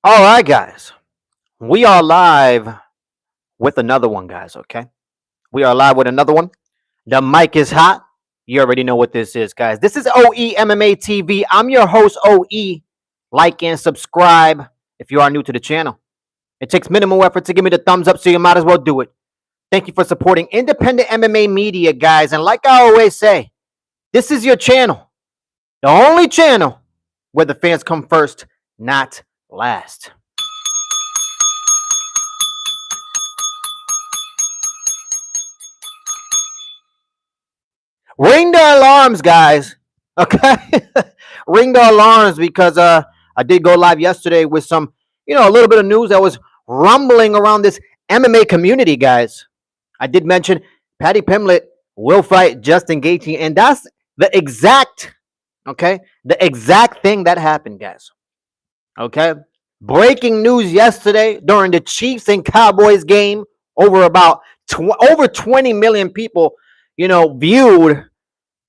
All right, guys. We are live with another one, guys. Okay. We are live with another one. The mic is hot. You already know what this is, guys. This is OE MMA TV. I'm your host, OE. Like and subscribe if you are new to the channel. It takes minimal effort to give me the thumbs up, so you might as well do it. Thank you for supporting independent MMA media, guys. And like I always say, this is your channel, the only channel where the fans come first, not last. Ring the alarms, guys. Okay, ring the alarms because I did go live yesterday with some, a little bit of news that was rumbling around this MMA community, guys. I did mention Paddy Pimblett will fight Justin Gaethje, and that's the exact thing that happened, guys. Okay, breaking news yesterday during the Chiefs and Cowboys game. Over 20 million people, viewed,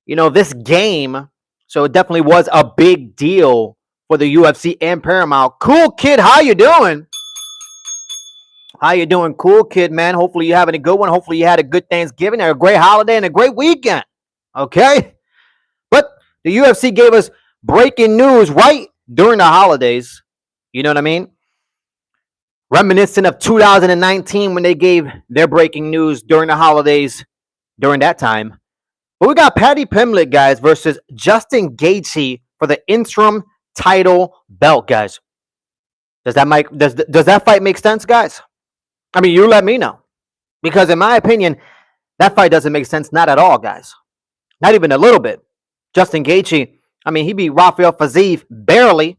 this game. So it definitely was a big deal for the UFC and Paramount. Cool Kid, how you doing? How you doing, Cool Kid, man? Hopefully you're having a good one. Hopefully you had a good Thanksgiving and a great holiday and a great weekend. Okay? But the UFC gave us breaking news right during the holidays. You know what I mean? Reminiscent of 2019 when they gave their breaking news during the holidays during that time. But we got Paddy Pimblett, guys, versus Justin Gaethje for the interim title belt, guys. Does that fight make sense, guys? I mean, you let me know. Because in my opinion, that fight doesn't make sense, not at all, guys. Not even a little bit. Justin Gaethje, he beat Rafael Fiziev barely.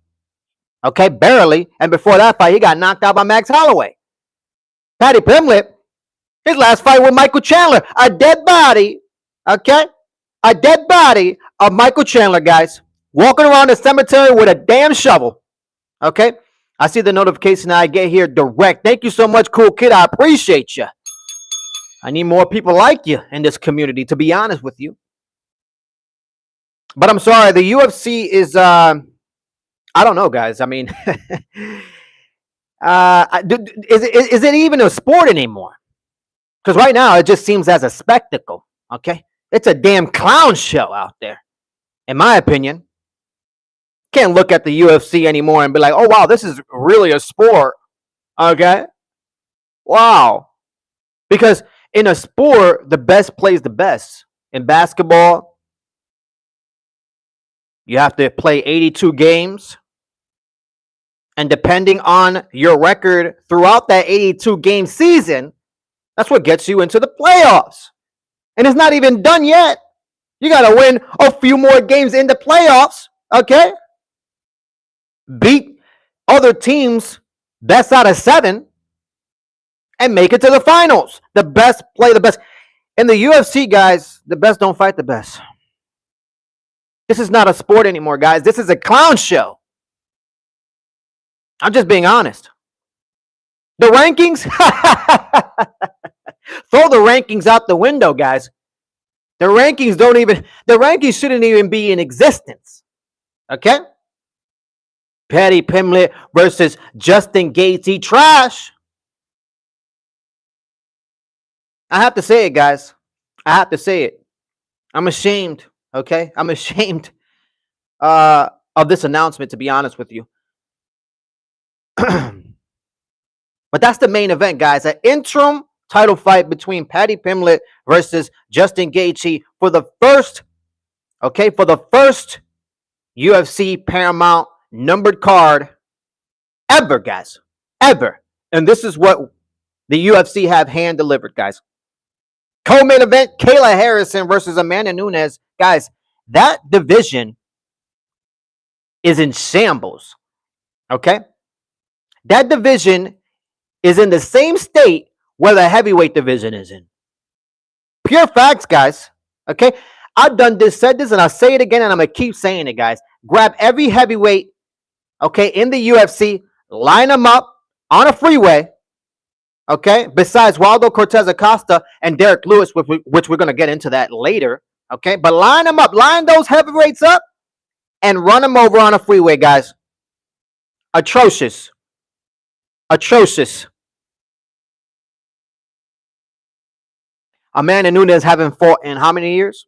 Okay, barely. And before that fight, he got knocked out by Max Holloway. Paddy Pimblett, his last fight with Michael Chandler, a dead body. Okay? A dead body of Michael Chandler, guys. Walking around the cemetery with a damn shovel. Okay? I see the notification I get here direct. Thank you so much, Cool Kid. I appreciate you. I need more people like you in this community, to be honest with you. But I'm sorry, the UFC is, I don't know, guys. I mean, is it even a sport anymore? Because right now, it just seems as a spectacle, okay? It's a damn clown show out there, in my opinion. Can't look at the UFC anymore and be like, oh, wow, this is really a sport, okay? Wow. Because in a sport, the best plays the best. In basketball, you have to play 82 games. And depending on your record throughout that 82-game season, that's what gets you into the playoffs. And it's not even done yet. You got to win a few more games in the playoffs, okay? Beat other teams best out of 7 and make it to the finals. The best play the best. In the UFC, guys, the best don't fight the best. This is not a sport anymore, guys. This is a clown show. I'm just being honest. The rankings? Throw the rankings out the window, guys. The rankings shouldn't even be in existence. Okay? Paddy Pimblett versus Justin Gaethje. Trash. I have to say it, guys. I have to say it. I'm ashamed. Okay? I'm ashamed of this announcement, to be honest with you. But that's the main event, guys. An interim title fight between Paddy Pimblett versus Justin Gaethje for the first UFC Paramount numbered card ever, guys. Ever. And this is what the UFC have hand delivered, guys. Co-main event, Kayla Harrison versus Amanda Nunes. Guys, that division is in shambles. Okay? That division is in the same state where the heavyweight division is in. Pure facts, guys. Okay? I've said this, and I'll say it again, and I'm going to keep saying it, guys. Grab every heavyweight, okay, in the UFC, line them up on a freeway, okay, besides Waldo Cortez Acosta and Derek Lewis, which we're going to get into that later, okay? But line them up. Line those heavyweights up and run them over on a freeway, guys. Atrocious. Atrocious. Amanda Nunes haven't fought in how many years?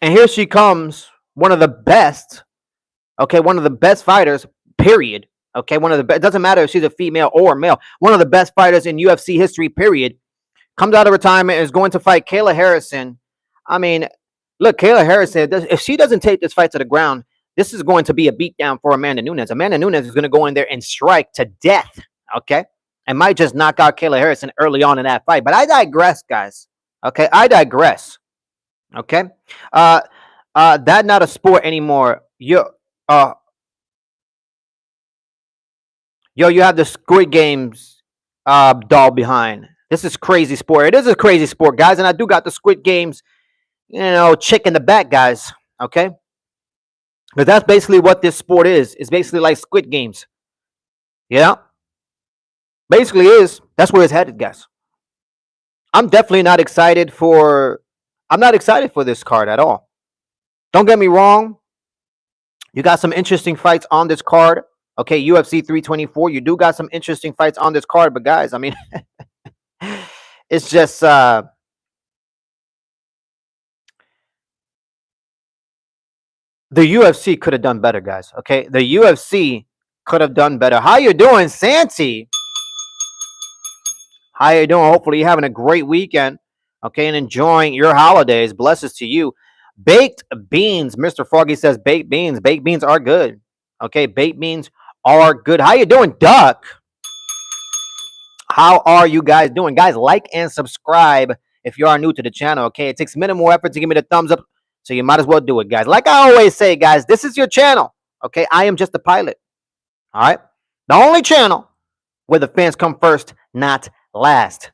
And here she comes, one of the best, okay, one of the best fighters, period. Okay, one of the best. It doesn't matter if she's a female or a male. One of the best fighters in UFC history, period. Comes out of retirement and is going to fight Kayla Harrison. I mean, look, Kayla Harrison, if she doesn't take this fight to the ground, this is going to be a beatdown for Amanda Nunes. Amanda Nunes is going to go in there and strike to death, okay? And might just knock out Kayla Harrison early on in that fight. But I digress, guys. Okay, I digress. Okay? That not a sport anymore. You have the Squid Games doll behind. This is crazy sport. It is a crazy sport, guys. And I do got the Squid Games, chick in the back, guys. Okay? But that's basically what this sport is. It's basically like Squid Games. Yeah? Basically is. That's where it's headed, guys. I'm definitely not excited for... I'm not excited for this card at all. Don't get me wrong. You got some interesting fights on this card. Okay, UFC 324. You do got some interesting fights on this card. But, guys, I mean... it's just... the UFC could have done better, guys. Okay, the UFC could have done better. How you doing, Santi? How you doing? Hopefully you're having a great weekend, okay, and enjoying your holidays. Blessings to you. Baked beans. Mr. Froggy says baked beans. Baked beans are good. Okay, baked beans are good. How you doing, Duck? How are you guys doing? Guys, like and subscribe if you are new to the channel, okay? It takes minimal effort to give me the thumbs up, so you might as well do it, guys. Like I always say, guys, this is your channel, okay? I am just a pilot, all right? The only channel where the fans come first, not last.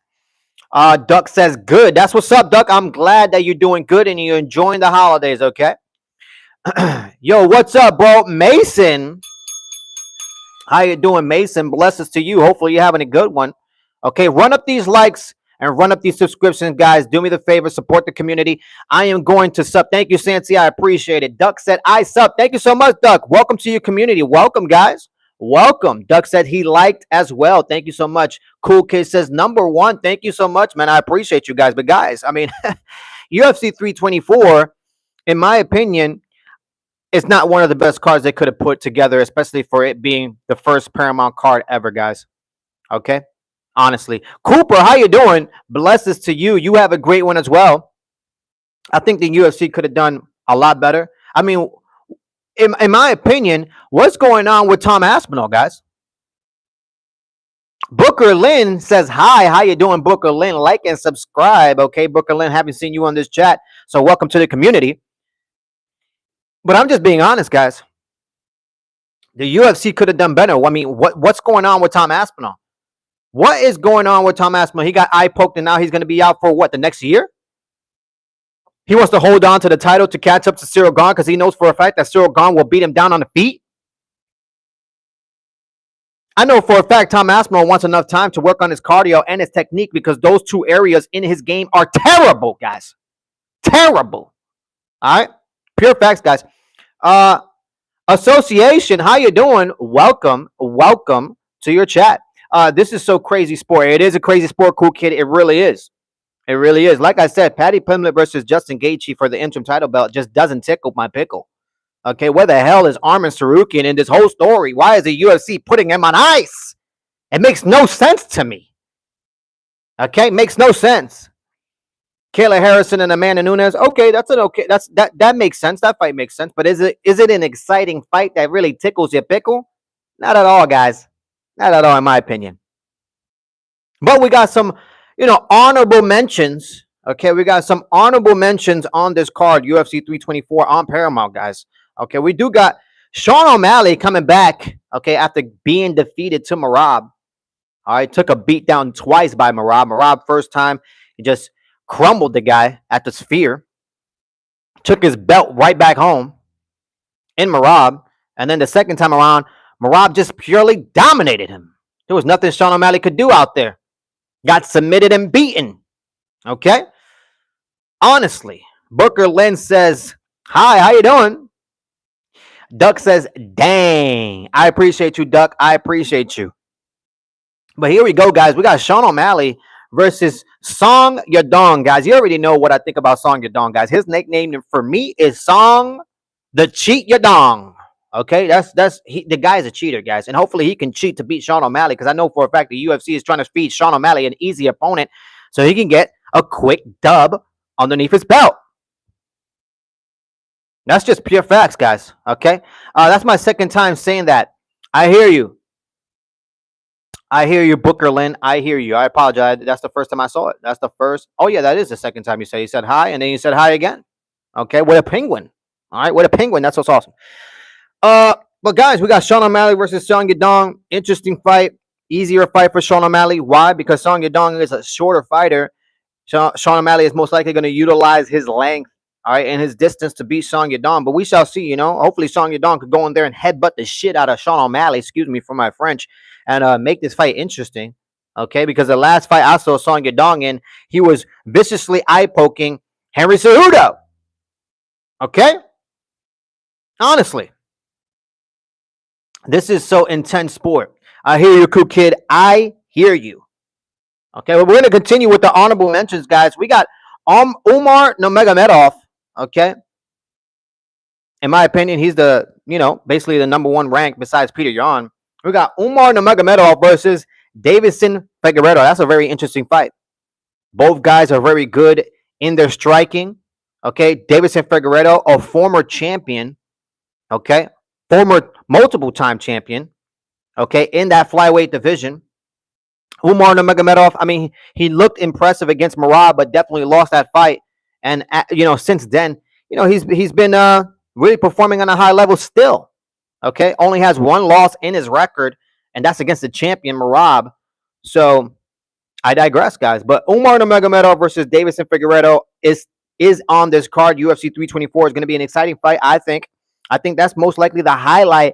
Duck says good. That's what's up, Duck. I'm glad that you're doing good and you're enjoying the holidays, okay? Yo, what's up, bro? Mason. How you doing, Mason? Blessings to you. Hopefully you're having a good one. Okay, run up these likes and run up these subscriptions, guys. Do me the favor, support the community. I am going to sub. Thank you, Santi. I appreciate it. Duck said, I sub. Thank you so much, Duck. Welcome to your community. Welcome, guys. Welcome. Duck said he liked as well. Thank you so much. Cool Kid says number one. Thank you so much, man. I appreciate you guys. But guys, I mean, UFC 324, in my opinion, is not one of the best cards they could have put together, especially for it being the first Paramount card ever, guys. Okay? Honestly. Cooper, how you doing? Blessings to you. You have a great one as well. I think the UFC could have done a lot better. I mean, in my opinion, what's going on with Tom Aspinall, guys? Booker Lynn says, hi, how you doing, Booker Lynn? Like and subscribe, okay? Booker Lynn, haven't seen you on this chat, so welcome to the community. But I'm just being honest, guys. The UFC could have done better. I mean, what's going on with Tom Aspinall? What is going on with Tom Aspinall? He got eye poked, and now he's going to be out for what, the next year? He wants to hold on to the title to catch up to Cyril Gane because he knows for a fact that Cyril Gane will beat him down on the feet. I know for a fact Tom Aspinall wants enough time to work on his cardio and his technique because those two areas in his game are terrible, guys. Terrible. All right? Pure facts, guys. Association, how you doing? Welcome to your chat. This is so crazy sport. It is a crazy sport, Cool Kid. It really is. It really is. Like I said, Paddy Pimblett versus Justin Gaethje for the interim title belt just doesn't tickle my pickle. Okay, where the hell is Arman Tsarukyan in this whole story? Why is the UFC putting him on ice? It makes no sense to me. Okay, makes no sense. Kayla Harrison and Amanda Nunes. Okay, that makes sense. That fight makes sense. But is it an exciting fight that really tickles your pickle? Not at all, guys. Not at all, in my opinion. But we got some, honorable mentions. Okay, we got some honorable mentions on this card, UFC 324 on Paramount, guys. Okay, we do got Sean O'Malley coming back, okay, after being defeated to Merab. All right, took a beat down twice by Merab. Merab, first time, he just crumbled the guy at the Sphere. Took his belt right back home in Merab. And then the second time around, Merab just purely dominated him. There was nothing Sean O'Malley could do out there. Got submitted and beaten. Okay? Honestly, Booker Lynn says, hi, how you doing? Duck says, dang. I appreciate you, Duck. I appreciate you. But here we go, guys. We got Sean O'Malley versus Song Yadong, guys. You already know what I think about Song Yadong, guys. His nickname for me is Song the Cheat Yadong. Okay, the guy is a cheater, guys, and hopefully he can cheat to beat Sean O'Malley, because I know for a fact the UFC is trying to feed Sean O'Malley an easy opponent so he can get a quick dub underneath his belt. That's just pure facts, guys. Okay, that's my second time saying that. I hear you. I hear you, Booker Lynn. I hear you. I apologize. That's the first time I saw it. That's the first. Oh yeah, that is the second time you said. You said hi, and then you said hi again. Okay, with a penguin. All right, with a penguin. That's what's awesome. But guys, we got Sean O'Malley versus Song Yadong. Interesting fight. Easier fight for Sean O'Malley. Why? Because Song Yadong is a shorter fighter. Sean O'Malley is most likely going to utilize his length, all right, and his distance to beat Song Yadong. But we shall see, you know. Hopefully Song Yadong could go in there and headbutt the shit out of Sean O'Malley, excuse me for my French, and make this fight interesting, okay? Because the last fight I saw Song Yadong in, he was viciously eye-poking Henry Cejudo, okay? Honestly. This is so intense sport. I hear you, cool kid. I hear you. Okay, well, we're going to continue with the honorable mentions, guys. We got Umar Nurmagomedov, okay? In my opinion, he's the, basically the number one rank besides Peter Yan. We got Umar Nurmagomedov versus Deiveson Figueiredo. That's a very interesting fight. Both guys are very good in their striking, okay? Deiveson Figueiredo, a former champion, okay? Former multiple-time champion, okay, in that flyweight division. Umar Nurmagomedov, I mean, he looked impressive against Merab, but definitely lost that fight. And since then, he's been really performing on a high level still. Okay, only has one loss in his record, and that's against the champion Merab. So I digress, guys. But Umar Nurmagomedov versus Deiveson Figueiredo is on this card. UFC 324 is going to be an exciting fight, I think. I think that's most likely the highlight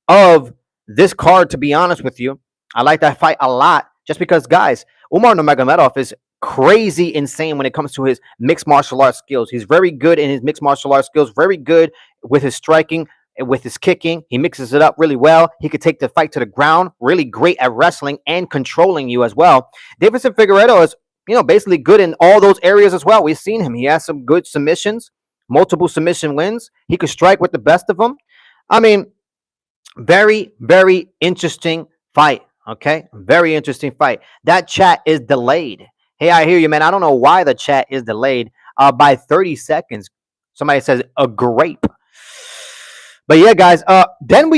of this card, to be honest with you. I like that fight a lot just because, guys, Umar Nurmagomedov is crazy insane when it comes to his mixed martial arts skills. He's very good in his mixed martial arts skills, very good with his striking, with his kicking. He mixes it up really well. He could take the fight to the ground, really great at wrestling and controlling you as well. Deiveson Figueiredo is, basically good in all those areas as well. We've seen him. He has some good submissions. Multiple submission wins. He could strike with the best of them. I mean, very, very interesting fight. Okay? Very interesting fight. That chat is delayed. Hey, I hear you, man. I don't know why the chat is delayed by 30 seconds. Somebody says a grape. But yeah, guys. Then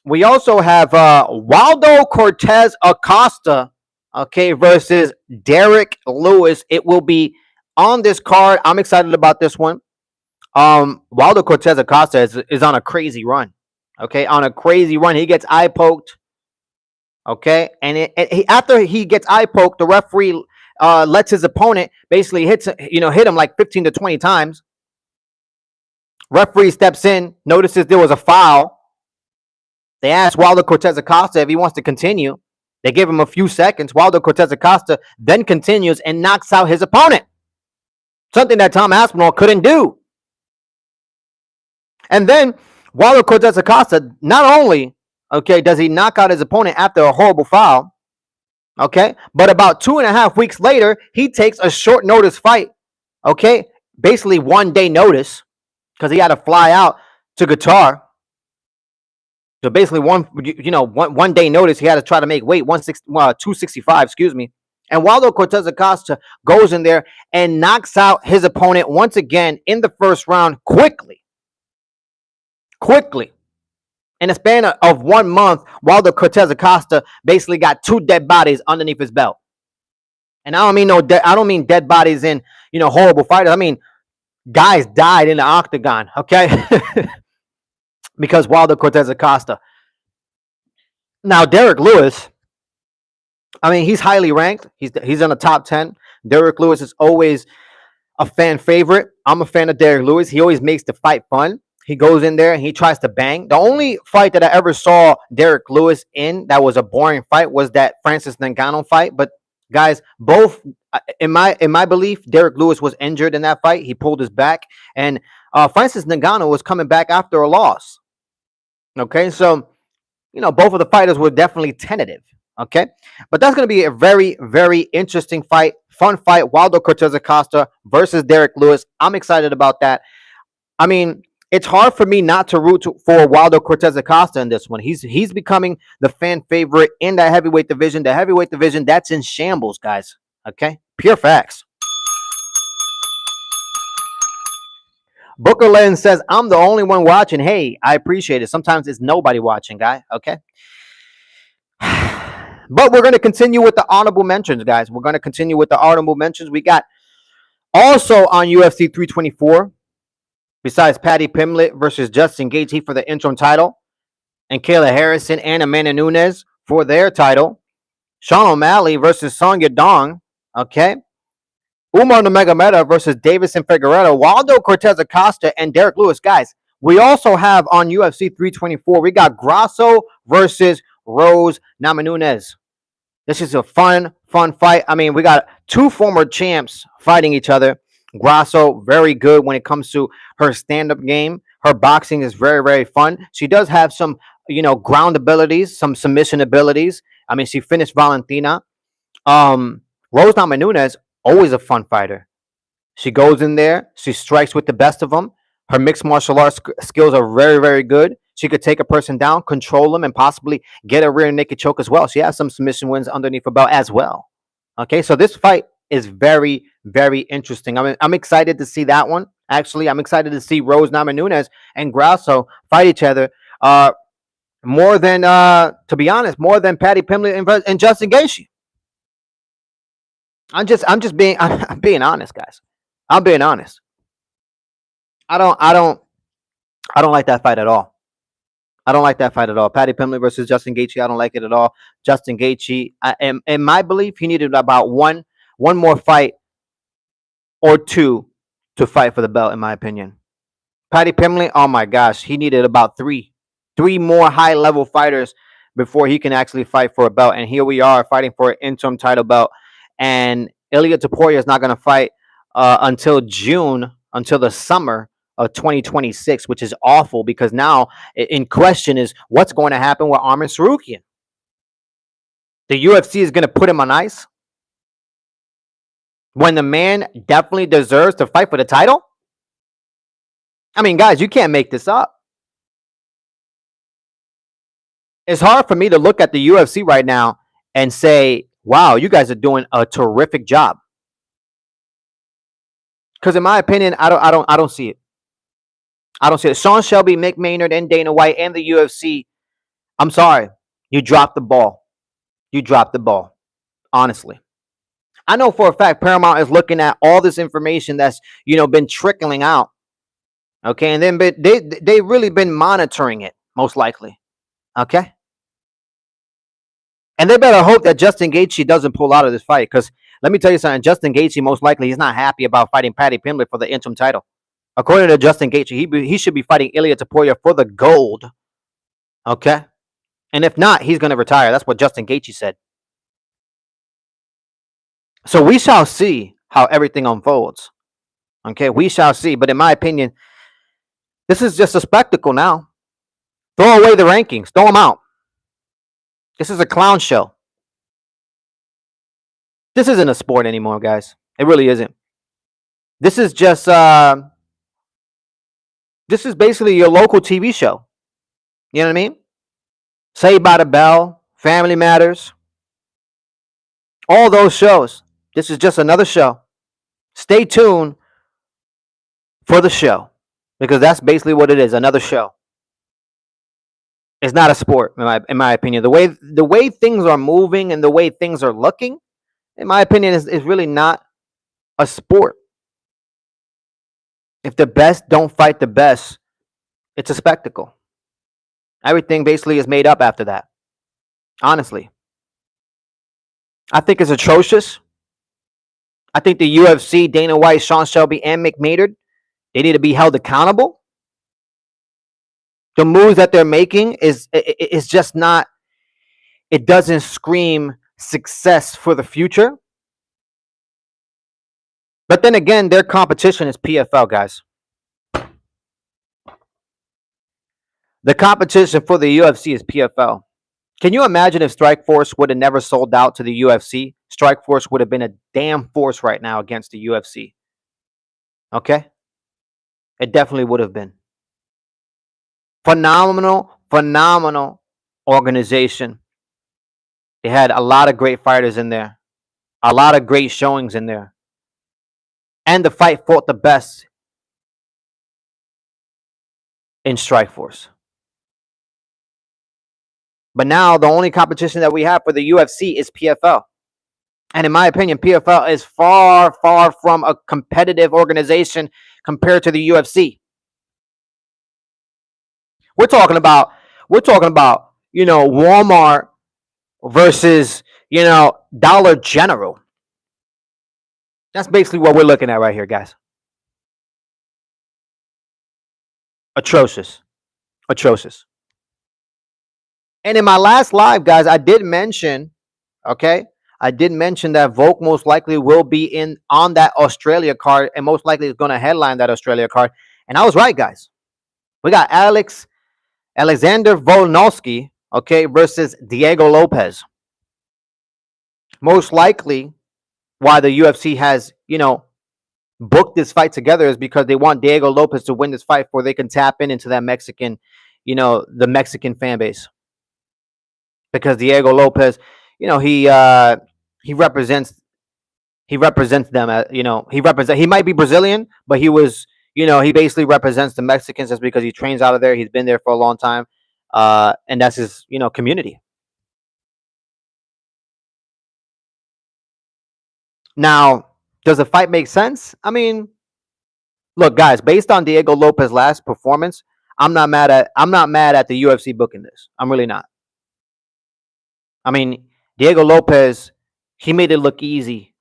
we also have Waldo Cortez Acosta, okay, versus Derek Lewis. It will be on this card. I'm excited about this one. Waldo Cortez Acosta is on a crazy run. Okay, on a crazy run. He gets eye poked. Okay, and after he gets eye poked, the referee lets his opponent basically hit him like 15 to 20 times. Referee steps in, notices there was a foul. They ask Waldo Cortez Acosta if he wants to continue. They give him a few seconds. Waldo Cortez Acosta then continues and knocks out his opponent. Something that Tom Aspinall couldn't do. And then Waldo Cortez Acosta, not only, okay, does he knock out his opponent after a horrible foul, okay, but about 2.5 weeks later, he takes a short notice fight, okay, basically 1 day notice, because he had to fly out to Qatar. So basically one day notice, he had to try to make weight 265, excuse me. And Waldo Cortez Acosta goes in there and knocks out his opponent once again in the first round quickly. In a span of 1 month, Waldo Cortez Acosta basically got 2 dead bodies underneath his belt. And I don't mean dead bodies in, horrible fighters. I mean, guys died in the octagon, okay? Because Waldo Cortez Acosta. Now, Derek Lewis, I mean, he's highly ranked. He's in the top 10. Derek Lewis is always a fan favorite. I'm a fan of Derek Lewis. He always makes the fight fun. He goes in there and he tries to bang. The only fight that I ever saw Derek Lewis in that was a boring fight was that Francis Ngannou fight. But guys, both in my belief, Derek Lewis was injured in that fight. He pulled his back, and Francis Ngannou was coming back after a loss. Okay, so both of the fighters were definitely tentative. Okay, but that's going to be a very, very interesting fight, fun fight. Waldo Cortez Acosta versus Derek Lewis. I'm excited about that. I mean, it's hard for me not to root for Waldo Cortez Acosta in this one. He's becoming the fan favorite in that heavyweight division. The heavyweight division, that's in shambles, guys. Okay, pure facts. Booker Len says, I'm the only one watching. Hey, I appreciate it. Sometimes it's nobody watching, guy. Okay. But we're going to continue with the honorable mentions, guys. We're going to continue with the honorable mentions. We got also on UFC 324, besides Paddy Pimblett versus Justin Gaethje for the interim title, and Kayla Harrison and Amanda Nunes for their title, Sean O'Malley versus Song Yadong, okay? Umar Nurmagomedov versus Davison Figueiredo, Waldo Cortez Acosta, and Derek Lewis. Guys, we also have on UFC 324, we got Grasso versus Rose Namajunas. This is a fun fight. I mean, we got two former champs fighting each other. Grasso, very good when it comes to her stand-up game. Her boxing is very, very fun. She does have some, ground abilities, some submission abilities. I mean, she finished Valentina. Rose Namajunas, always a fun fighter. She goes in there. She strikes with the best of them. Her mixed martial arts skills are very, very good. She could take a person down, control them, and possibly get a rear naked choke as well. She has some submission wins underneath her belt as well. Okay, so this fight is very, very interesting. I'm excited to see that one. Actually, I'm excited to see Rose Namajunas and Grasso fight each other. More than, to be honest, more than Paddy Pimblett and Justin Gaethje. I'm being honest, guys. I'm being honest. I don't like that fight at all. I don't like that fight at all. Paddy Pimblett versus Justin Gaethje. I don't like it at all. Justin Gaethje, in my belief, he needed about one more fight or two to fight for the belt, in my opinion. Paddy Pimblett, oh my gosh, he needed about three more high-level fighters before he can actually fight for a belt. And here we are fighting for an interim title belt. And Ilia Topuria is not going to fight until June, until the summer of 2026, which is awful because now in question is what's going to happen with Arman Tsarukyan. The UFC is going to put him on ice when the man definitely deserves to fight for the title. I mean, guys, you can't make this up. It's hard for me to look at the UFC right now and say, wow, you guys are doing a terrific job. Because in my opinion, I don't see it. I don't see it. Sean Shelby, Mick Maynard, and Dana White and the UFC. I'm sorry. You dropped the ball. You dropped the ball. Honestly. I know for a fact Paramount is looking at all this information that's, been trickling out. Okay. And then they really been monitoring it, most likely. Okay. And they better hope that Justin Gaethje doesn't pull out of this fight. Because let me tell you something. Justin Gaethje, most likely, he's not happy about fighting Paddy Pimblett for the interim title. According to Justin Gaethje, he should be fighting Ilia Topuria for the gold. Okay? And if not, he's going to retire. That's what Justin Gaethje said. So we shall see how everything unfolds. Okay? We shall see. But in my opinion, this is just a spectacle now. Throw away the rankings. Throw them out. This is a clown show. This isn't a sport anymore, guys. It really isn't. This is just... This is basically your local TV show. You know what I mean? Saved by the Bell, Family Matters. All those shows. This is just another show. Stay tuned for the show. Because that's basically what it is. Another show. It's not a sport, in my opinion. The way things are moving and the way things are looking, in my opinion, is really not a sport. If the best don't fight the best, it's a spectacle. Everything basically is made up after that. Honestly. I think it's atrocious. I think the UFC, Dana White, Sean Shelby, and Mick Maynard, they need to be held accountable. The moves that they're making is just not, it doesn't scream success for the future. But then again, their competition is PFL, guys. The competition for the UFC is PFL. Can you imagine if Strikeforce would have never sold out to the UFC? Strikeforce would have been a damn force right now against the UFC. Okay? It definitely would have been. Phenomenal organization. They had a lot of great fighters in there, a lot of great showings in there. And the fight fought the best in Strikeforce. But now the only competition that we have for the UFC is PFL. And in my opinion, PFL is far from a competitive organization compared to the UFC. We're talking about, Walmart versus, Dollar General. That's basically what we're looking at right here, guys. Atrocious. And in my last live, guys, I did mention that Volk most likely will be on that Australia card, and most likely is going to headline that Australia card. And I was right, guys. We got Alexander Volkanovski, versus Diego Lopes. Most likely, why the UFC has, booked this fight together is because they want Diego Lopes to win this fight before they can tap into that Mexican, the Mexican fan base. Because Diego Lopes, he represents them. He might be Brazilian, but he basically represents the Mexicans just because he trains out of there. He's been there for a long time, and that's his community. Now, does the fight make sense? I mean, look, guys, based on Diego Lopes' last performance, I'm not mad at the UFC booking this. I'm really not. I mean, Diego Lopes, he made it look easy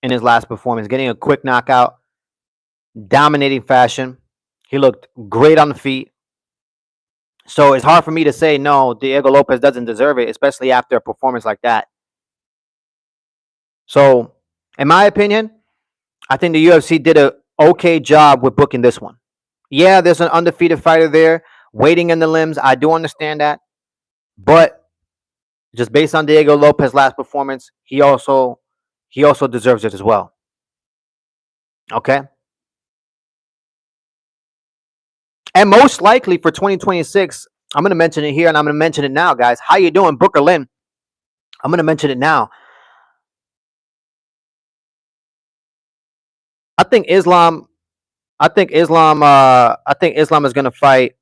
in his last performance, getting a quick knockout, dominating fashion. He looked great on the feet. So it's hard for me to say, no, Diego Lopes doesn't deserve it, especially after a performance like that. So, in my opinion, I think the UFC did an okay job with booking this one. Yeah, there's an undefeated fighter there waiting in the limbs. I do understand that. But just based on Diego Lopes' last performance, he also deserves it as well. Okay? And most likely for 2026, I'm going to mention it here and I'm going to mention it now, guys. How you doing, Booker Lynn? I'm going to mention it now. I think Islam is going to fight.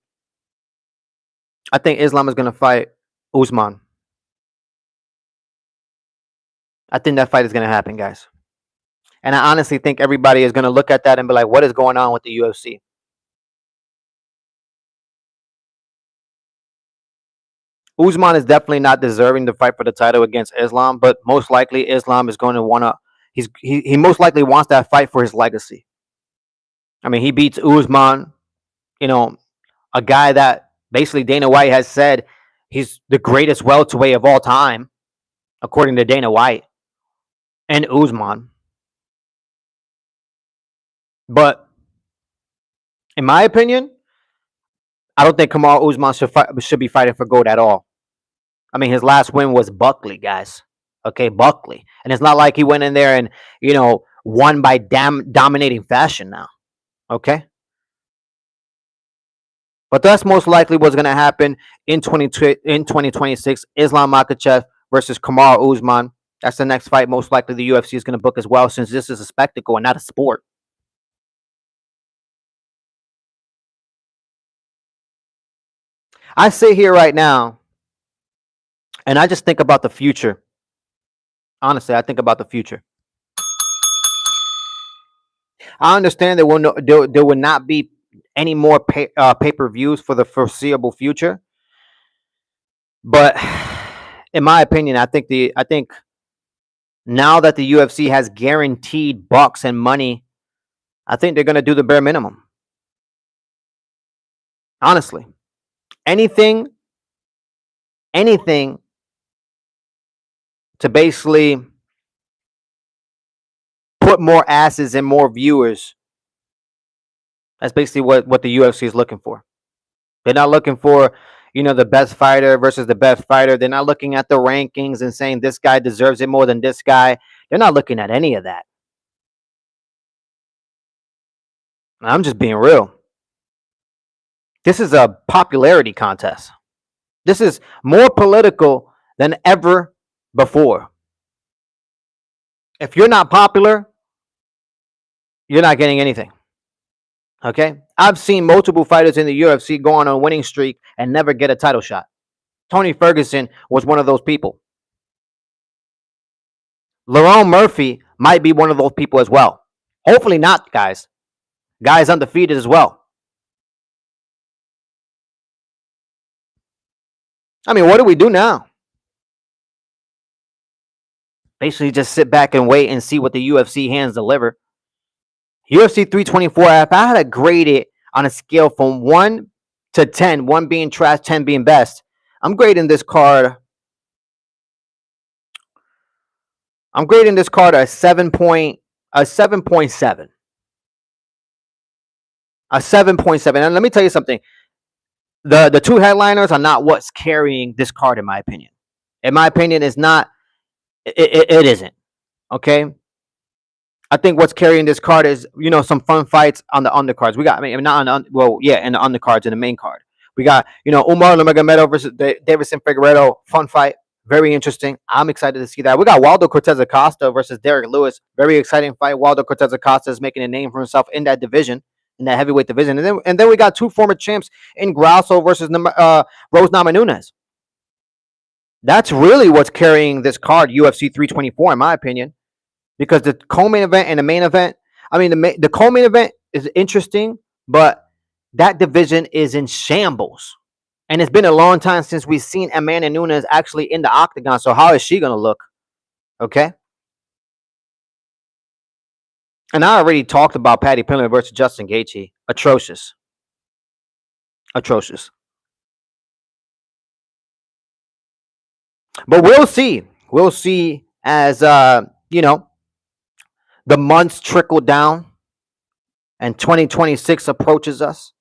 I think Islam is going to fight Usman. I think that fight is going to happen, guys. And I honestly think everybody is going to look at that and be like, what is going on with the UFC? Usman is definitely not deserving to fight for the title against Islam, but most likely Islam is going to want to. He most likely wants that fight for his legacy. I mean, he beats Usman, a guy that basically Dana White has said he's the greatest welterweight of all time, according to Dana White and Usman. But in my opinion, I don't think Kamaru Usman should be fighting for gold at all. I mean, his last win was Buckley, guys. Okay, Buckley. And it's not like he went in there and, won by dominating fashion now. Okay? But that's most likely what's going to happen in 2026. Islam Makhachev versus Kamaru Usman. That's the next fight most likely the UFC is going to book as well, since this is a spectacle and not a sport. I sit here right now and I just think about the future. Honestly, I think about the future. I understand there will not be any more pay-per-views for the foreseeable future. But in my opinion, I think now that the UFC has guaranteed bucks and money, I think they're going to do the bare minimum. Honestly, anything to basically put more asses and more viewers. That's basically what the UFC is looking for. They're not looking for, the best fighter versus the best fighter. They're not looking at the rankings and saying this guy deserves it more than this guy. They're not looking at any of that. I'm just being real. This is a popularity contest. This is more political than ever before. If you're not popular, you're not getting anything. Okay? I've seen multiple fighters in the UFC go on a winning streak and never get a title shot. Tony Ferguson was one of those people. Lerone Murphy might be one of those people as well. Hopefully not, guys. Guy's undefeated as well. I mean, what do we do now? Basically, just sit back and wait and see what the UFC hands deliver. UFC 324, if I had to grade it on a scale from 1 to 10, 1 being trash, 10 being best, I'm grading this card. I'm grading this card a 7.7. A 7.7. And let me tell you something. The two headliners are not what's carrying this card, in my opinion. In my opinion, it's not. It isn't. Okay. I think what's carrying this card is, some fun fights on the undercards. We got, not on, in the undercards in the main card. We got, Umar Nurmagomedov versus Deiveson Figueiredo. Fun fight. Very interesting. I'm excited to see that. We got Waldo Cortez Acosta versus Derek Lewis. Very exciting fight. Waldo Cortez Acosta is making a name for himself in that division, in that heavyweight division. And then we got two former champs in Grasso versus Rose Namajunas. That's really what's carrying this card, UFC 324, in my opinion. Because the co-main event and the main event, the co-main event is interesting, but that division is in shambles. And it's been a long time since we've seen Amanda Nunes actually in the octagon. So how is she going to look? Okay. And I already talked about Paddy Pimblett versus Justin Gaethje. Atrocious. Atrocious. But we'll see. We'll see as, the months trickle down and 2026 approaches us.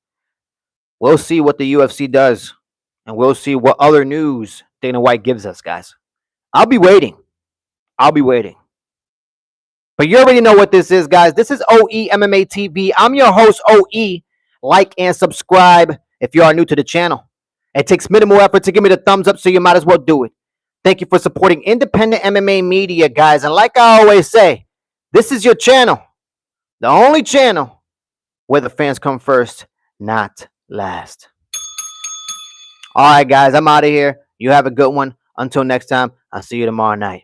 We'll see what the UFC does, and we'll see what other news Dana White gives us, guys. I'll be waiting. But you already know what this is, guys. This is OE MMA TV. I'm your host, OE. Like and subscribe if you are new to the channel. It takes minimal effort to give me the thumbs up, so you might as well do it. Thank you for supporting independent MMA media, guys. And like I always say, this is your channel. The only channel where the fans come first, not last. All right, guys, I'm out of here. You have a good one. Until next time, I'll see you tomorrow night.